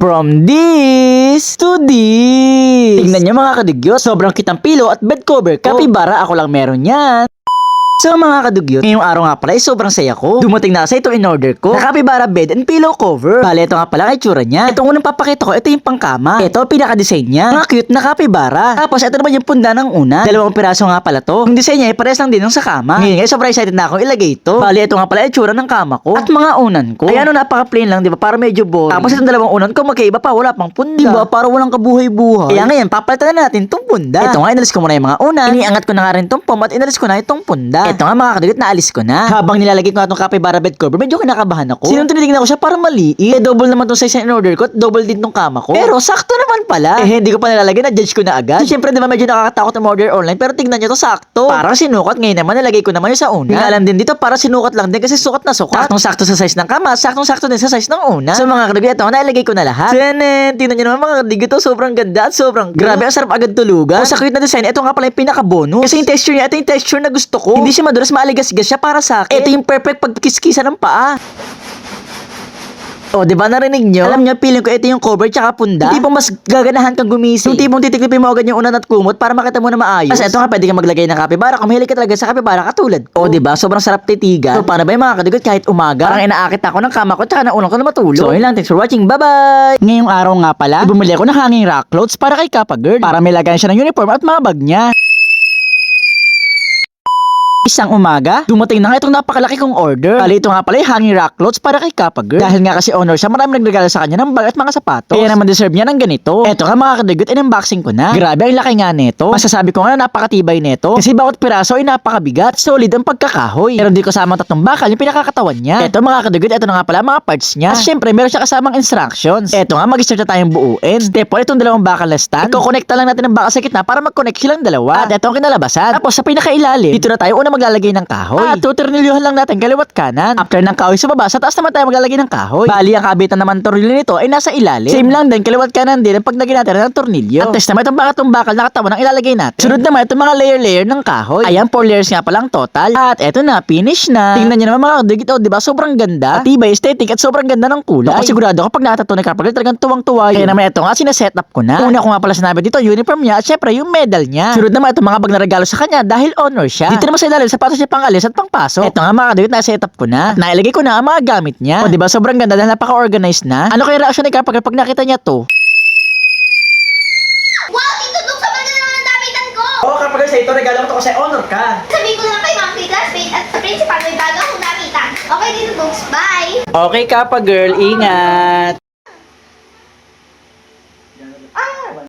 From this to this. Tingnan nyo mga kadugyot, sobrang kitang pilo at bed cover. Kapibara, ako lang meron yan. So mga kadugyot, ngayong araw nga pala ay sobrang saya ko. Dumating na kasi itong in-order ko na Capybara bed and pillow cover. Bale, ito nga pala ang itsura niya. Itong unang papakita ko, ito yung pangkama. Ito, pinaka-design niya. Mga cute na capybara. Tapos, ito naman yung punda ng una. Dalawang piraso nga pala to. Yung design niya ay pares lang din yung sa kama. Ngayon nga, sobrang excited na akong ilagay ito. Bale, ito nga pala ang itsura ng kama ko. At mga unan ko. Ay ano, napaka-plain lang, di ba? Para medyo boring. Tapos, itong dalawang unan ko, magkaiba pa, wala pang punda. Di ba? Para walang kabuhay-buhay. Kaya ngayon, papalitan na natin tong punda. Ito nga, inalis ko muna yung mga unan. Iniangat ko na nga rin tong pom at inalis ko na itong punda. Ito nga mga kadugyot, naalis ko na. Habang nilalagay ko nga itong capybara bed cover, medyo kinakabahan ako. Sinong tinitignan ko siya para maliit. Double naman itong size na in-order ko at double din itong kama ko. Pero sakto naman pala. Hindi ko pa nilalagay, na-judge ko na agad. So, syempre diba medyo nakakatakot na order online, pero tignan nyo to sakto. Parang sinukat, ngayon naman nilagay ko naman yung sa una. Tingnan din dito, para sinukat lang din kasi sukat na sukat. Saktong sakto sa size ng kama, saktong sakto din sa size ng una. So mga kadugyot, ito nailagay ko na lahat. Tenen, tingnan nyo naman mga kadugyot, to sobrang ganda at sobrang grabe, ang sarap agad tulugan. Sa cute na design, ito nga pala yung pinaka-bonus. Kasi yung texture niya, ito yung texture na gusto ko. Hindi siya madulas, maaligas-gas siya para sa akin. Ito yung perfect pagkiskisa ng paa. O, diba narinig nyo? Alam nyo, feeling ko ito yung cover tsaka punda. Yung tipong mas gaganahan kang gumising. Yung tipong titiklipin mo agad yung unan at kumot para makita mo na maayos. Kasi ito nga, pwede kang maglagay ng capybara kung mahilig ka talaga sa capybara katulad ko. O, diba? Sobrang sarap titigan. So, paano ba yung mga kadugot kahit umaga? Parang inaakit ako ng kama ko tsaka ng ulan ko na matulog. So, yun lang. Thanks for watching. Bye-bye! Ngayong araw nga pala, bumili ako ng hanging rock clothes para kay Kappa Girl. Para may lagayan siya ng uniform at mga bag niya. Isang umaga, dumating na nga itong napakalaki kong order. Bali, ito nga pala yung hanging rock clothes para kay Kappa Girl. Dahil nga kasi honor siya, marami nagregalo sa kanya ng bag at mga sapatos. Kaya naman deserve niya ng ganito. Eto nga mga kadugot, in-unboxing ko na. Grabe, ang laki nga neto. Masasabi ko nga napakatibay neto. Kasi bawat piraso ay napakabigat. Solid ang pagkakahoy. Pero di ko kasama tatlong bakal yung pinakakatawan niya. Eto mga kadugot, eto na nga pala mga parts niya. At syempre, meron siya kasamang instructions. Eto nga, mag-start na tayong buuin. Step 1, itong dalawang bakal na stand. Iko-connecta lang natin ang bakal sa gitna para mag-connect silang dalawa. At eto ang kinalabasan. Tapos sa pinakailalim, dito na tayo una maglalagay ng kahoy. At tuturnilyohan lang natin kaliwat kanan. After ng kahoy sa baba, sa taas naman tayo maglalagay ng kahoy. Bali, ang kabitan naman tornilyo nito ay nasa ilalim. Same lang din, kaliwat kanan din ang paglagay natin ng tornilyo. At test naman itong bakal na katawan ang ilalagay natin. Sunod naman itong mga layer ng kahoy. Ayan, 4 layers nga palang total. At eto na, finish na. Tingnan nyo naman mga kadugyot, oh, diba? Sobrang ganda. Matibay, aesthetic at sobrang ganda ng kulay. Ako sigurado kapag nakatato na Kappa Girl, talagang tuwang-tuwa yun. Kaya naman ito nga, sineset up ko na. Una ko nga pala sinabi dito, uniform niya at syempre yung medal niya. Sunod naman itong mga bag na regalo sa kanya dahil honor siya. Dito naman sa ilalim, sapatos niya pangalis at pangpasok. Ito nga mga kadugyot, na-set up ko na. At nailagay ko na ang mga gamit niya. O diba, sobrang ganda dahil napaka-organized na. Ano kaya reaction ni Kappa Girl pag nakita niya to? Wow! Tito Duk, sa mga naman ang damitan ko! Oo, Kappa Girl, sa ito regalo ko to kasi honor ka. Sabihin ko na kay mga classmate at sa principal, may bago akong damitan. Okay, Tito Duk, bye! Okay, Kappa Girl, ingat.